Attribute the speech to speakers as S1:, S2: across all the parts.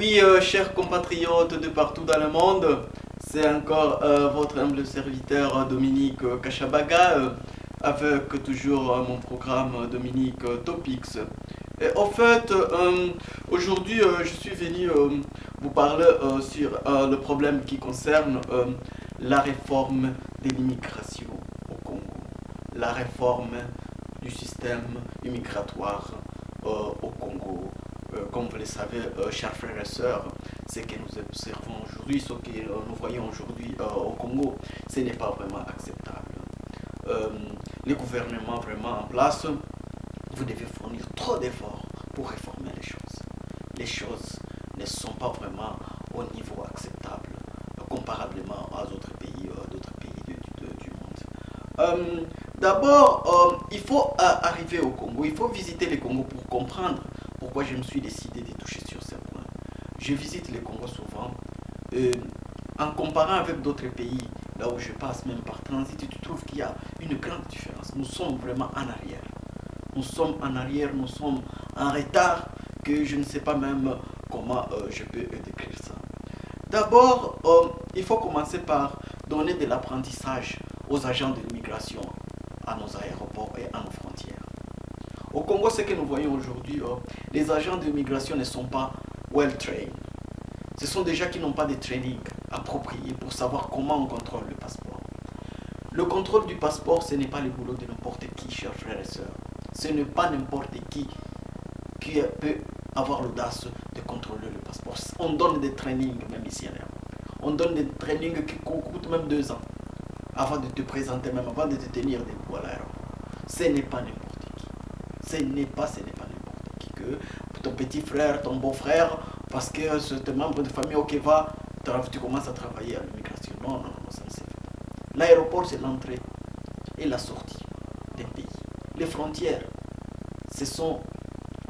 S1: Oui, chers compatriotes de partout dans le monde, c'est encore votre humble serviteur Dominique Kachabaga avec toujours mon programme Dominique Topics. Et au fait, aujourd'hui je suis venu vous parler sur le problème qui concerne la réforme de l'immigration au Congo, la réforme du système immigratoire au Congo. Comme vous le savez, chers frères et sœurs, ce que nous observons aujourd'hui, ce que nous voyons aujourd'hui au Congo, ce n'est pas vraiment acceptable. Les gouvernements vraiment en place, vous devez fournir trop d'efforts pour réformer les choses. Les choses ne sont pas vraiment au niveau acceptable, comparablement aux autres pays du monde. D'abord, il faut arriver au Congo, il faut visiter le Congo pour comprendre pourquoi je me suis décidé de toucher sur ce point. Je visite le Congo souvent. En comparant avec d'autres pays, là où je passe même par transit, tu trouves qu'il y a une grande différence. Nous sommes vraiment en arrière. Nous sommes en arrière, nous sommes en retard, que je ne sais pas même comment je peux décrire ça. D'abord, il faut commencer par donner de l'apprentissage aux agents de l'immigration à nos aéroports et à nos frontières. Au Congo, ce que nous voyons aujourd'hui, les agents de l'immigration ne sont pas well-trained. Ce sont des gens qui n'ont pas de training approprié pour savoir comment on contrôle le passeport. Le contrôle du passeport, ce n'est pas le boulot de n'importe qui, chers frères et sœurs. Ce n'est pas n'importe qui peut avoir l'audace de contrôler le passeport. On donne des trainings, même ici en Europe. On donne des trainings qui coûtent même 2 ans avant de te présenter, même avant de te tenir debout à l'aéroport. Ce n'est pas n'importe qui. Ce n'est pas n'importe qui. Que ton petit frère, ton beau-frère, parce que c'est un membre de famille, ok, va, tu commences à travailler à l'immigration. Non, ça ne se fait pas. L'aéroport, c'est l'entrée et la sortie des pays. Les frontières, ce sont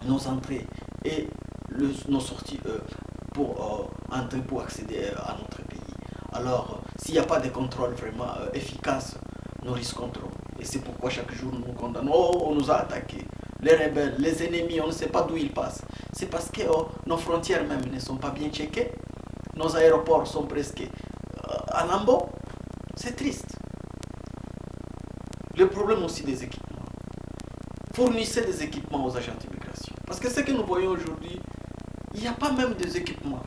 S1: nos entrées et nos sorties pour entrer, pour accéder à notre pays. Alors, s'il n'y a pas de contrôle vraiment efficace, nous risquons trop. Et c'est pourquoi chaque jour nous condamnons. Oh, on nous a attaqués. Les rebelles, les ennemis, on ne sait pas d'où ils passent. C'est parce que nos frontières même ne sont pas bien checkées. Nos aéroports sont presque à lambeaux. C'est triste. Le problème aussi des équipements. Fournissez des équipements aux agents d'immigration. Parce que ce que nous voyons aujourd'hui, il n'y a pas même des équipements.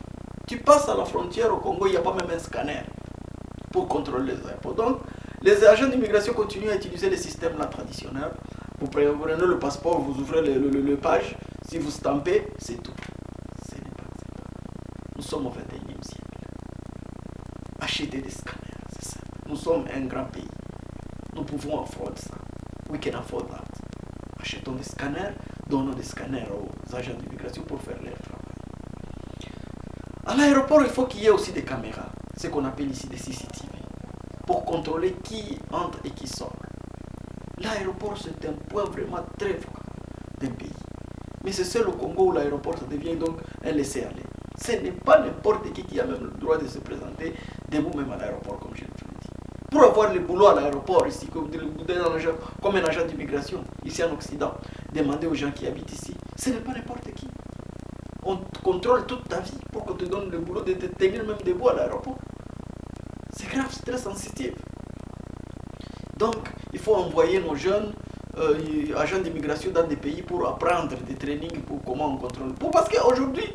S1: Tu passes à la frontière au Congo, il n'y a pas même un scanner pour contrôler les aéroports. Donc, les agents d'immigration continuent à utiliser le système là traditionnel. Vous prenez le passeport, vous ouvrez le page, si vous stampez, c'est tout. Ce n'est pas acceptable. Nous sommes au 21e siècle. Acheter des scanners, c'est ça. Nous sommes un grand pays. Nous pouvons afford ça. We can afford that. Achetons des scanners, donnons des scanners aux agents d'immigration pour faire leur travail. À l'aéroport, il faut qu'il y ait aussi des caméras, ce qu'on appelle ici des CCTV, pour contrôler qui entre et qui sort. L'aéroport, c'est un point vraiment très fort d'un pays. Mais c'est seul au Congo où l'aéroport, ça devient donc un laisser-aller. Ce n'est pas n'importe qui a même le droit de se présenter debout même à l'aéroport, comme je le dis. Pour avoir le boulot à l'aéroport, ici, comme un agent d'immigration, ici en Occident, demander aux gens qui habitent ici, ce n'est pas n'importe qui. On contrôle toute ta vie pour qu'on te donne le boulot de te tenir même debout à l'aéroport. C'est grave, c'est très sensitif. Donc, il faut envoyer nos jeunes agents d'immigration dans des pays pour apprendre des trainings pour comment on contrôle. Parce qu'aujourd'hui,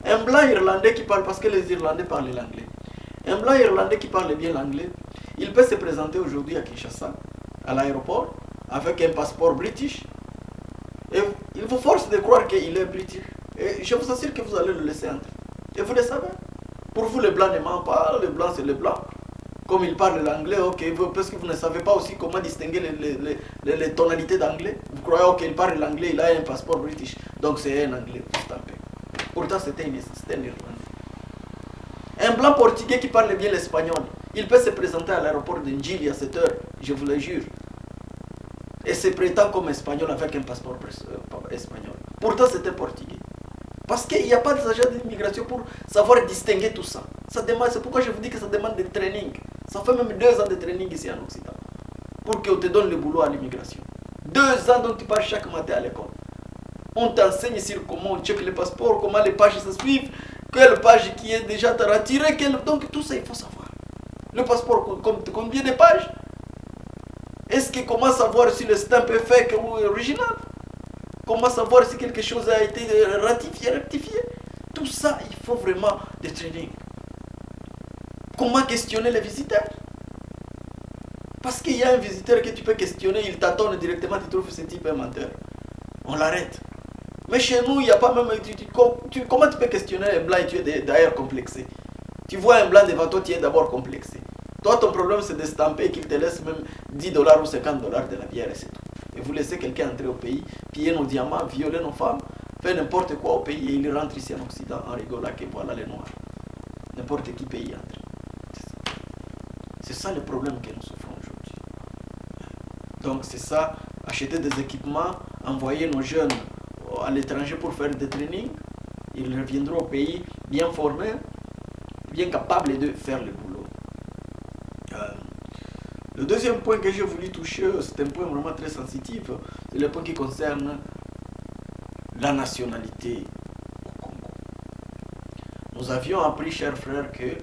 S1: un blanc irlandais qui parle, parce que les Irlandais parlent l'anglais, un blanc irlandais qui parle bien l'anglais, il peut se présenter aujourd'hui à Kinshasa, à l'aéroport, avec un passeport british, et il vous force de croire qu'il est british. Et je vous assure que vous allez le laisser entrer. Et vous le savez. Pour vous, le blanc ne ment pas, le blanc c'est le blanc. Comme il parle l'anglais, ok, parce que vous ne savez pas aussi comment distinguer les tonalités d'anglais. Vous croyez, ok, il parle l'anglais, il a un passeport british, donc c'est un anglais. Pourtant, c'était un irlandais. Un blanc portugais qui parle bien l'espagnol, il peut se présenter à l'aéroport de Njili à 7 heures, je vous le jure. Et se prétend comme espagnol avec un passeport espagnol. Pourtant, c'était portugais. Parce qu'il n'y a pas d'agent d'immigration pour savoir distinguer tout ça. C'est pourquoi je vous dis que ça demande des trainings. Ça fait même 2 ans de training ici en Occident. Pour qu'on te donne le boulot à l'immigration. 2 ans dont tu pars chaque matin à l'école. On t'enseigne sur comment on check les passeports, comment les pages se suivent. quelle page qui est déjà retirée, donc tout ça il faut savoir. Le passeport, combien de pages? Est-ce que comment savoir si le stamp est fake ou original? Comment savoir si quelque chose a été rectifié? Tout ça, il faut vraiment des trainings. Comment questionner les visiteurs? Parce qu'il y a un visiteur que tu peux questionner, il t'attend directement, tu trouves que ce type est menteur. On l'arrête. Mais chez nous, il n'y a pas même... comment tu peux questionner un blanc et tu es d'ailleurs complexé? Tu vois un blanc devant toi, tu es d'abord complexé. Toi, ton problème, c'est de stamper et qu'il te laisse même 10 dollars ou 50 dollars de la bière et c'est tout. Et vous laissez quelqu'un entrer au pays, piller nos diamants, violer nos femmes, faire n'importe quoi au pays et il rentre ici en Occident en rigolant que voilà les Noirs. N'importe qui pays entre. C'est ça le problème que nous souffrons aujourd'hui. Donc c'est ça, acheter des équipements, envoyer nos jeunes à l'étranger pour faire des trainings, ils reviendront au pays bien formés, bien capables de faire le boulot. Le deuxième point que j'ai voulu toucher, c'est un point vraiment très sensitif, c'est le point qui concerne la nationalité au Congo. Nous avions appris, chers frères, que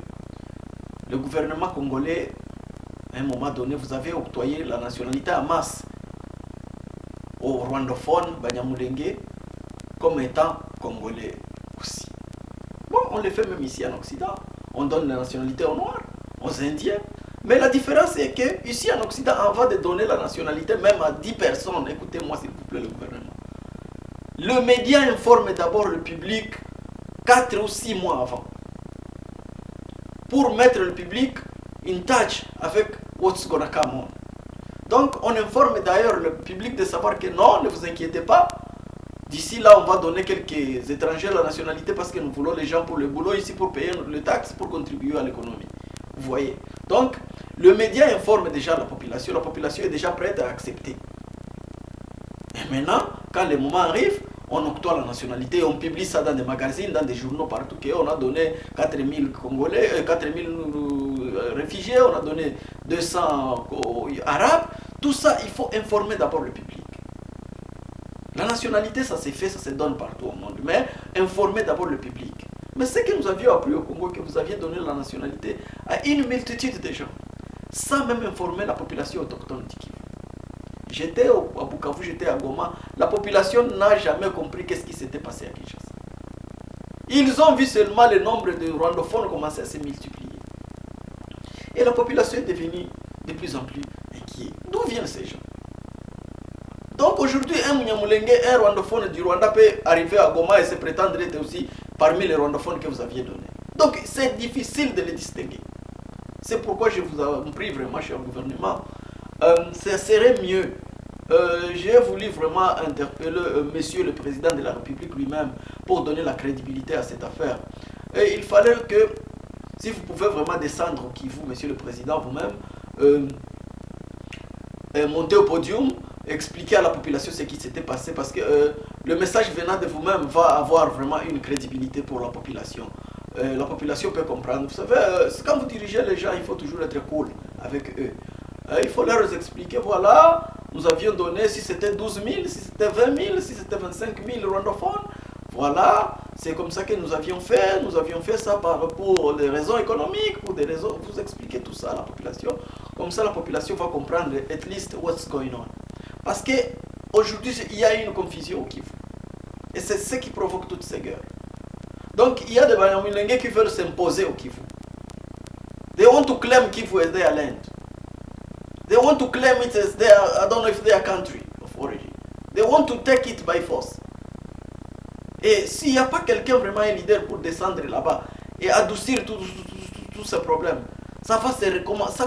S1: le gouvernement congolais, à un moment donné, vous avez octroyé la nationalité en masse aux rwandophones, Banyamulenge, comme étant congolais aussi. Bon, on le fait même ici en Occident. On donne la nationalité aux Noirs, aux Indiens. Mais la différence est que ici en Occident, on va de donner la nationalité même à 10 personnes. Écoutez-moi s'il vous plaît le gouvernement. Le média informe d'abord le public 4 ou 6 mois avant. Pour mettre le public in touch avec what's gonna come on. Donc on informe d'ailleurs le public de savoir que non, ne vous inquiétez pas. D'ici là, on va donner quelques étrangers la nationalité parce que nous voulons les gens pour le boulot ici pour payer les taxes, pour contribuer à l'économie. Vous voyez. Donc, le média informe déjà la population est déjà prête à accepter. Et maintenant, quand le moment arrive, on octroie la nationalité, on publie ça dans des magazines, dans des journaux partout, on a donné 4000 Congolais, 4000 réfugiés, on a donné 200 Arabes. Tout ça, il faut informer d'abord le public. La nationalité, ça s'est fait, ça se donne partout au monde, mais informer d'abord le public. Mais ce que nous avions appris au Congo, que vous aviez donné la nationalité à une multitude de gens, sans même informer la population autochtone du Kivu. J'étais à Bukavu, j'étais à Goma, la population n'a jamais compris qu'est-ce qui s'était passé à Kinshasa. Ils ont vu seulement le nombre de rwandophones commencer à se multiplier. Et la population est devenue de plus en plus inquiète. D'où viennent ces gens? Donc aujourd'hui, un Munyamulenge, un rwandophone du Rwanda peut arriver à Goma et se prétendre être aussi parmi les rwandophones que vous aviez donnés. Donc c'est difficile de les distinguer. C'est pourquoi je vous en prie vraiment, cher gouvernement, ça serait mieux. J'ai voulu vraiment interpeller monsieur le président de la République lui-même pour donner la crédibilité à cette affaire. Et il fallait que, si vous pouvez vraiment descendre au Kivu, monsieur le président, vous-même, monter au podium, expliquer à la population ce qui s'était passé, parce que le message venant de vous-même va avoir vraiment une crédibilité pour la population. La population peut comprendre. Vous savez, quand vous dirigez les gens, il faut toujours être cool avec eux. Il faut leur expliquer, voilà, nous avions donné, si c'était 12 000, si c'était 20 000, si c'était 25 000 rwandophones, voilà, c'est comme ça que nous avions fait ça pour des raisons économiques, pour des raisons, vous expliquez tout ça à la population, comme ça la population va comprendre at least what's going on. Parce qu'aujourd'hui, il y a une confusion au Kivu. Et c'est ce qui provoque toutes ces guerres. Donc, il y a des Banyamulenge qui veulent s'imposer au Kivu. They want to claim Kivu as their land. They want to claim it as their, I don't know if their country of origin. They want to take it by force. Et s'il n'y a pas quelqu'un vraiment un leader pour descendre là-bas et adoucir tous ces problèmes, ça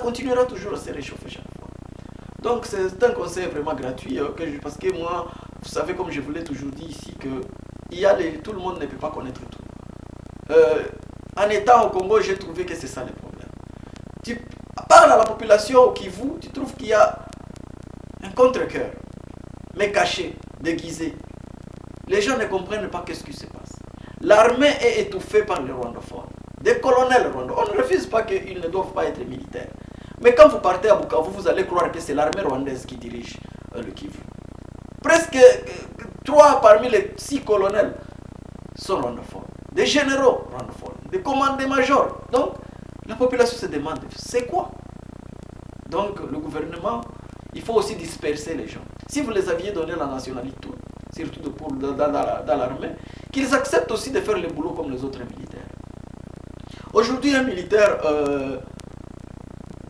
S1: continuera toujours à se réchauffer chaque fois. Donc c'est un conseil vraiment gratuit, parce que moi, vous savez, comme je vous l'ai toujours dit ici, que tout le monde ne peut pas connaître tout. En étant au Congo, j'ai trouvé que c'est ça le problème. Tu parles à la population au Kivu, tu trouves qu'il y a un contre-cœur, mais caché, déguisé. Les gens ne comprennent pas qu'est-ce qui se passe. L'armée est étouffée par les rwandophones. Des colonels rwandophones. On ne refuse pas qu'ils ne doivent pas être militaires. Mais quand vous partez à Bukavu, vous allez croire que c'est l'armée rwandaise qui dirige le Kivu. Presque 3 parmi les 6 colonels sont rwandophones. des généraux rwandophones, des commandants-majors. Donc, la population se demande, c'est quoi? Donc, le gouvernement, il faut aussi disperser les gens. Si vous les aviez donné la nationalité, surtout dans l'armée, qu'ils acceptent aussi de faire le boulot comme les autres militaires. Aujourd'hui, un militaire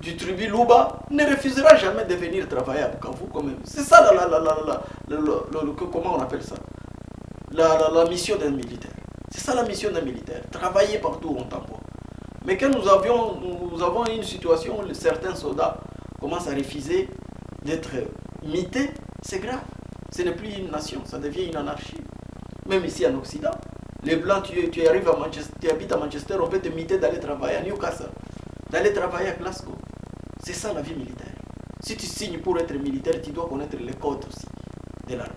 S1: du tribu Luba ne refusera jamais de venir travailler à Bukavu. C'est ça, comment on appelle ça, la mission d'un militaire. C'est ça la mission d'un militaire, travailler partout où on t'envoie. Mais quand nous avons une situation où certains soldats commencent à refuser d'être mités, c'est grave. Ce n'est plus une nation, ça devient une anarchie. Même ici en Occident, les Blancs, tu arrives à Manchester, tu habites à Manchester, on peut te miter d'aller travailler à Newcastle, d'aller travailler à Glasgow. C'est ça la vie militaire. Si tu signes pour être militaire, tu dois connaître les codes aussi de l'armée.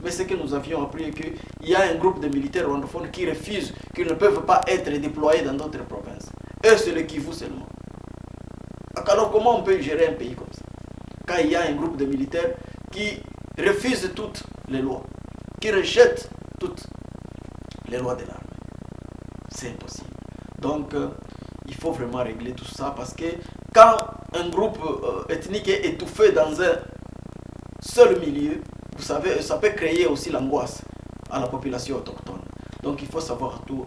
S1: Mais ce que nous avions appris est qu'il y a un groupe de militaires rwandophones qui refusent, qui ne peuvent pas être déployés dans d'autres provinces. Eux, c'est le Kivu seulement. Alors comment on peut gérer un pays comme ça? Quand il y a un groupe de militaires qui refusent toutes les lois, qui rejettent toutes les lois de l'armée. C'est impossible. Donc, il faut vraiment régler tout ça parce que quand un groupe ethnique est étouffé dans un seul milieu, vous savez, ça peut créer aussi l'angoisse à la population autochtone. Donc il faut savoir tout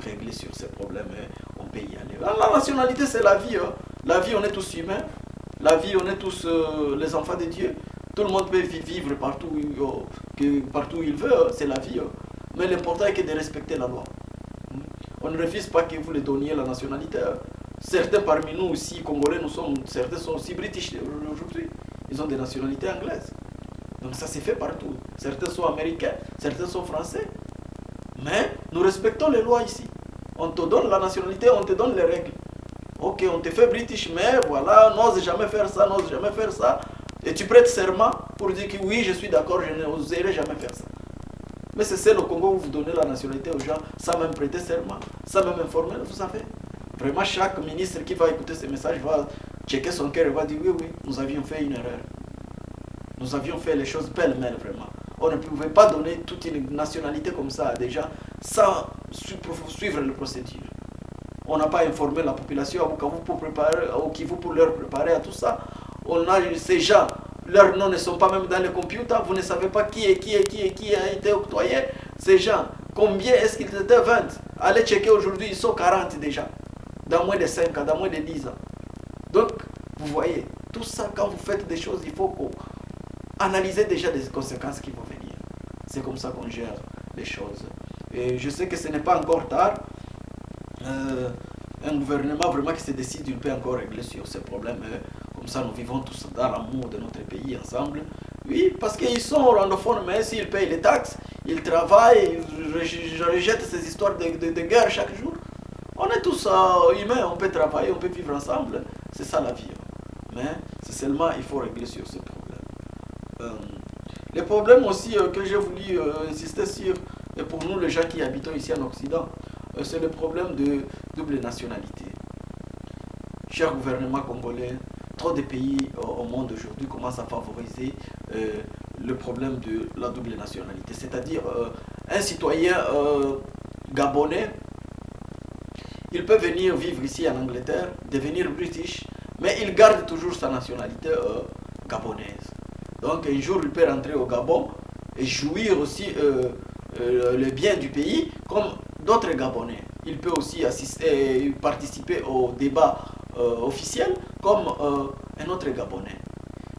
S1: régler sur ces problèmes et on peut y aller. La nationalité, c'est la vie. La vie, on est tous humains. La vie, on est tous les enfants de Dieu. Tout le monde peut vivre partout où il veut. C'est la vie. Mais l'important est que de respecter la loi. On ne refuse pas que vous les donniez la nationalité. Certains parmi nous aussi, Congolais, certains sont aussi British aujourd'hui. Ils ont des nationalités anglaises. Donc ça s'est fait partout. Certains sont américains, certains sont français. Mais nous respectons les lois ici. On te donne la nationalité, on te donne les règles. Ok, on te fait British, mais voilà, n'ose jamais faire ça, n'ose jamais faire ça. Et tu prêtes serment pour dire que oui, je suis d'accord, je n'oserai jamais faire ça. Mais c'est le Congo où vous donnez la nationalité aux gens sans même prêter serment, sans même informer, vous savez. Vraiment, chaque ministre qui va écouter ce message va checker son cœur et va dire oui, nous avions fait une erreur. Nous avions fait les choses pêle-mêle, vraiment. On ne pouvait pas donner toute une nationalité comme ça à des gens sans suivre les procédures. On n'a pas informé la population au Kivu pour leur préparer à tout ça. On a ces gens, leurs noms ne sont pas même dans les computers, vous ne savez pas qui a été octroyé. Ces gens, combien est-ce qu'ils étaient 20? Allez checker aujourd'hui, ils sont 40 déjà. Dans moins de 5 ans, dans moins de 10 ans. Donc, vous voyez, tout ça, quand vous faites des choses, il faut analyser déjà les conséquences qui vont venir. C'est comme ça qu'on gère les choses. Et je sais que ce n'est pas encore tard. Un gouvernement vraiment qui se décide, il peut encore régler sur ces problèmes. Comme ça, nous vivons tous dans l'amour de notre pays ensemble. Oui, parce qu'ils sont rwandophones, mais s'ils payent les taxes, ils travaillent, ils rejettent ces histoires de guerre chaque jour. On est tous humains, on peut travailler, on peut vivre ensemble. C'est ça la vie. Mais c'est seulement, il faut régler sur ces problèmes. Les problèmes aussi que j'ai voulu insister sur, et pour nous les gens qui habitons ici en Occident, c'est le problème de double nationalité. Cher gouvernement congolais, trop de pays au monde aujourd'hui commencent à favoriser le problème de la double nationalité. C'est-à-dire un citoyen gabonais, il peut venir vivre ici en Angleterre, devenir british, mais il garde toujours sa nationalité gabonaise. Donc un jour il peut rentrer au Gabon et jouir aussi le bien du pays comme d'autres Gabonais. Il peut aussi participer au débat officiel comme un autre Gabonais.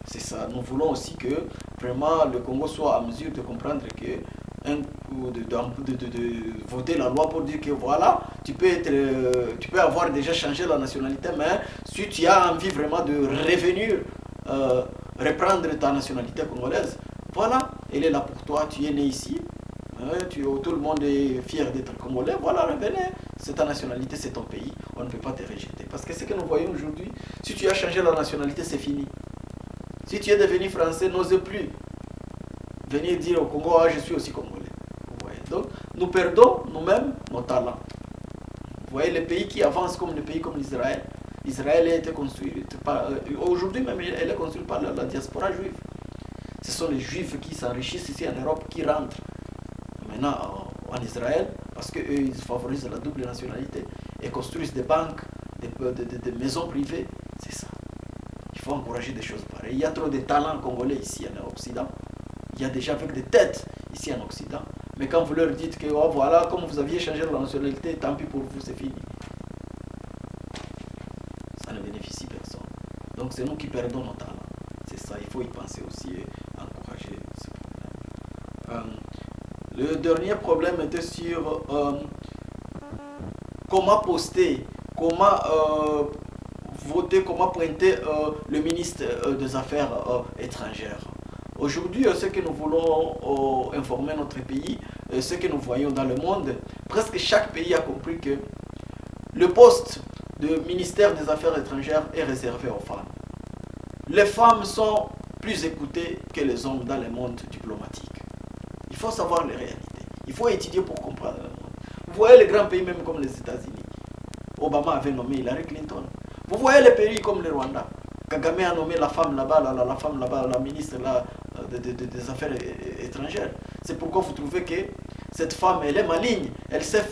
S1: C'est ça. Nous voulons aussi que vraiment le Congo soit en mesure de comprendre que de voter la loi pour dire que voilà, tu peux avoir déjà changé la nationalité, mais si tu as envie vraiment de revenir reprendre ta nationalité congolaise, voilà, elle est là pour toi, tu es né ici, tout le monde est fier d'être congolais, voilà, revenez, c'est ta nationalité, c'est ton pays, on ne peut pas te rejeter. Parce que ce que nous voyons aujourd'hui, si tu as changé la nationalité, c'est fini. Si tu es devenu français, n'ose plus venir dire au Congo, ah, je suis aussi congolais. Vous voyez. Donc, nous perdons nous-mêmes nos talents. Vous voyez, les pays qui avancent comme les pays comme l'Israël, Israël a été construit par, aujourd'hui même, elle est construite par la diaspora juive. Ce sont les juifs qui s'enrichissent ici en Europe, qui rentrent maintenant en Israël, parce qu'eux, ils favorisent la double nationalité et construisent des banques, des maisons privées. C'est ça. Il faut encourager des choses pareilles. Il y a trop de talents congolais ici en Occident. Il y a des gens avec des têtes ici en Occident. Mais quand vous leur dites que oh, voilà, comme vous aviez changé la nationalité, tant pis pour vous, c'est fini. Ça ne bénéficie personne. Donc c'est nous qui perdons nos talents. C'est ça, il faut y penser aussi et encourager ce problème. Le dernier problème était sur comment poster, comment voter, comment pointer le ministre des Affaires étrangères. Aujourd'hui, ce que nous voulons informer notre pays, ce que nous voyons dans le monde, presque chaque pays a compris que le poste de ministère des Affaires étrangères est réservé aux femmes. Les femmes sont plus écoutées que les hommes dans le monde diplomatique. Il faut savoir les réalités. Il faut étudier pour comprendre le monde. Vous voyez les grands pays même comme les États-Unis. Obama avait nommé Hillary Clinton. Vous voyez les pays comme le Rwanda. Kagame a nommé la femme là-bas, la ministre là, des Affaires étrangères. C'est pourquoi vous trouvez que cette femme, elle est maligne. Elle sait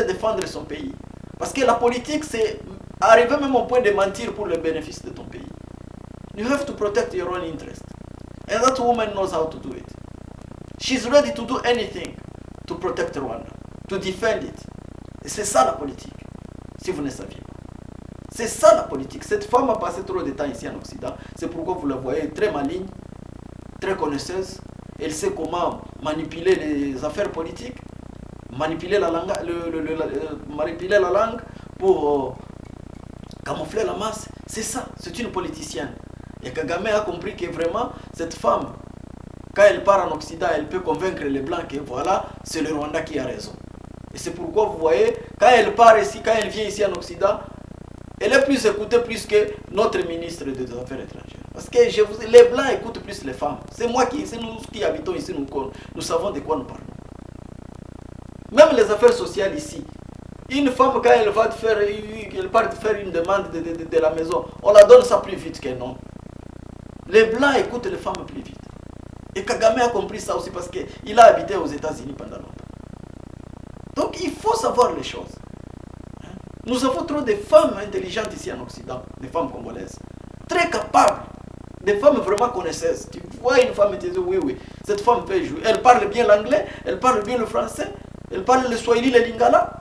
S1: défendre son pays. Parce que la politique, c'est arriver même au point de mentir pour le bénéfice de ton pays. You have to protect your own interest. And that woman knows how to do it. She's ready to do anything to protect Rwanda, to defend it. Et c'est ça la politique, si vous ne saviez pas. C'est ça la politique. Cette femme a passé trop de temps ici en Occident. C'est pourquoi vous la voyez très maligne, très connaisseuse. Elle sait comment manipuler les affaires politiques, manipuler la langue, manipuler la langue pour camoufler la masse. C'est ça, c'est une politicienne. Et Kagame a compris que vraiment, cette femme, quand elle part en Occident, elle peut convaincre les Blancs que voilà, c'est le Rwanda qui a raison. Et c'est pourquoi vous voyez, quand elle part ici, quand elle vient ici en Occident, elle est plus écoutée plus que notre ministre des Affaires étrangères. Parce que les Blancs écoutent plus les femmes. C'est nous qui habitons ici, nous savons de quoi nous parlons. Même les affaires sociales ici. Une femme, quand elle part faire une demande de la maison, on la donne ça plus vite que non. Les Blancs écoutent les femmes plus vite. Et Kagame a compris ça aussi parce qu'il a habité aux États-Unis pendant longtemps. Donc il faut savoir les choses. Nous avons trop de femmes intelligentes ici en Occident, des femmes congolaises, très capables, des femmes vraiment connaisseuses. Tu vois une femme et tu dis oui, oui, cette femme peut jouer. Elle parle bien l'anglais, elle parle bien le français, elle parle le swahili, le lingala.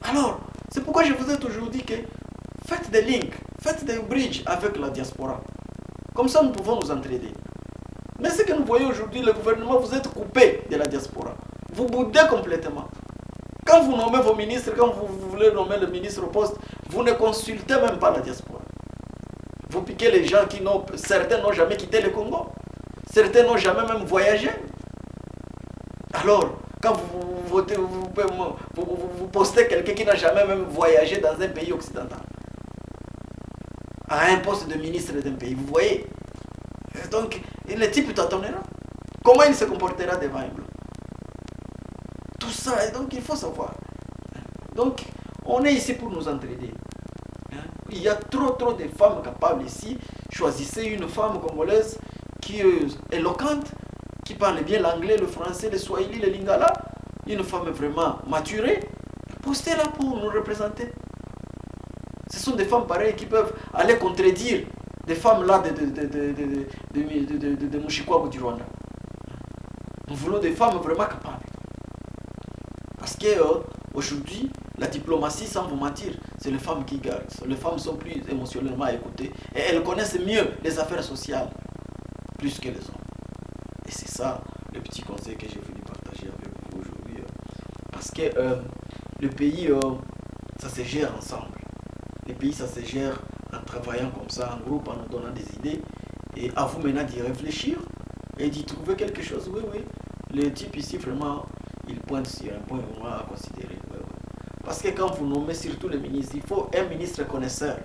S1: Alors, c'est pourquoi je vous ai toujours dit que faites des links, faites des bridges avec la diaspora. Comme ça, nous pouvons nous entraider. Mais ce que nous voyons aujourd'hui, le gouvernement, vous êtes coupé de la diaspora. Vous boudez complètement. Quand vous nommez vos ministres, quand vous voulez nommer le ministre au poste, vous ne consultez même pas la diaspora. Vous piquez les gens certains n'ont jamais quitté le Congo. Certains n'ont jamais même voyagé. Alors, quand vous votez, vous postez quelqu'un qui n'a jamais même voyagé dans un pays occidental, à un poste de ministre d'un pays, vous voyez. Donc, le type t'attendra. Comment il se comportera devant un blanc? Tout ça, donc il faut savoir. Donc, on est ici pour nous entraider. Il y a trop de femmes capables ici. Choisissez une femme congolaise qui est éloquente, qui parle bien l'anglais, le français, le swahili, le lingala. Une femme vraiment maturée. Postez-la pour nous représenter. Ce sont des femmes pareilles qui peuvent aller contredire des femmes là de Mushikwa du Rwanda. Nous voulons des femmes vraiment capables. Parce que aujourd'hui, la diplomatie, sans vous mentir, c'est les femmes qui gardent. Les femmes sont plus émotionnellement écoutées. Et elles connaissent mieux les affaires sociales, plus que les hommes. Et c'est ça le petit conseil que j'ai voulu partager avec vous aujourd'hui. Parce que le pays, ça se gère ensemble. Le pays, ça se gère en travaillant comme ça, en groupe, en nous donnant des idées. Et à vous maintenant d'y réfléchir et d'y trouver quelque chose. Oui, oui. Le type ici, vraiment, il pointe sur un point vraiment à considérer. Oui, oui. Parce que quand vous nommez surtout le ministre, il faut un ministre connaisseur.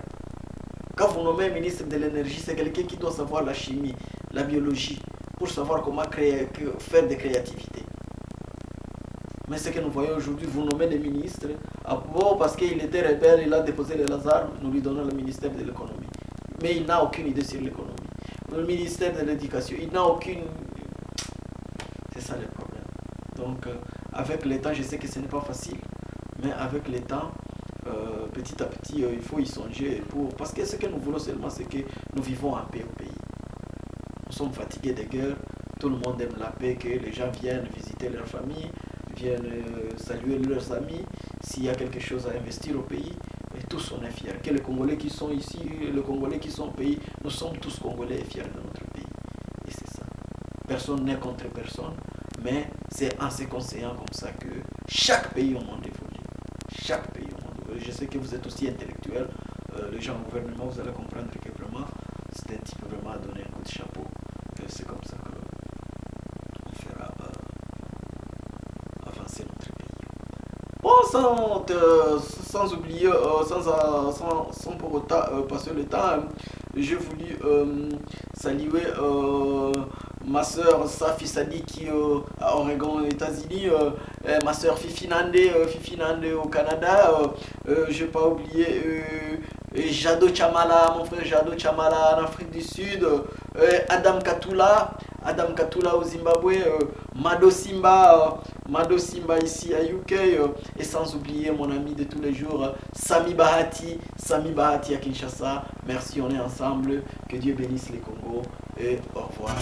S1: Quand vous nommez un ministre de l'énergie, c'est quelqu'un qui doit savoir la chimie, la biologie, pour savoir comment faire des créativités. Mais ce que nous voyons aujourd'hui, vous nommez des ministres, parce qu'il était rebelle, il a déposé les armes, nous lui donnons le ministère de l'économie. Mais il n'a aucune idée sur l'économie. Le ministère de l'éducation, il n'a aucune... C'est ça le problème. Donc, avec le temps, je sais que ce n'est pas facile, mais avec le temps, petit à petit, il faut y songer. Parce que ce que nous voulons seulement, c'est que nous vivons en paix au pays. Nous sommes fatigués des guerres, tout le monde aime la paix, que les gens viennent visiter leur famille, viennent saluer leurs amis. S'il y a quelque chose à investir au pays, et tous on est fiers. Que les Congolais qui sont ici, les Congolais qui sont au pays, nous sommes tous Congolais et fiers de notre pays. Et c'est ça. Personne n'est contre personne, mais c'est en se conseillant comme ça que chaque pays au monde évolue. Chaque pays au monde évolue. Je sais que vous êtes aussi intellectuel, les gens au gouvernement, vous allez comprendre que vraiment, c'est un type vraiment à donner un coup de chapeau. C'est comme ça qu'on fera avancer notre pays. Bon, sans oublier, sans pour autant passer le temps, j'ai voulu saluer ma soeur Safi Sadi qui à Oregon, aux États-Unis, ma soeur Fifi Nande au Canada. Je n'ai pas oublié Jado Chamala, mon frère Jado Chamala en Afrique du Sud, Adam Katula au Zimbabwe, Mado Simba ici à UK, et sans oublier mon ami de tous les jours, Sami Bahati à Kinshasa. Merci, on est ensemble. Que Dieu bénisse les Congo et au revoir.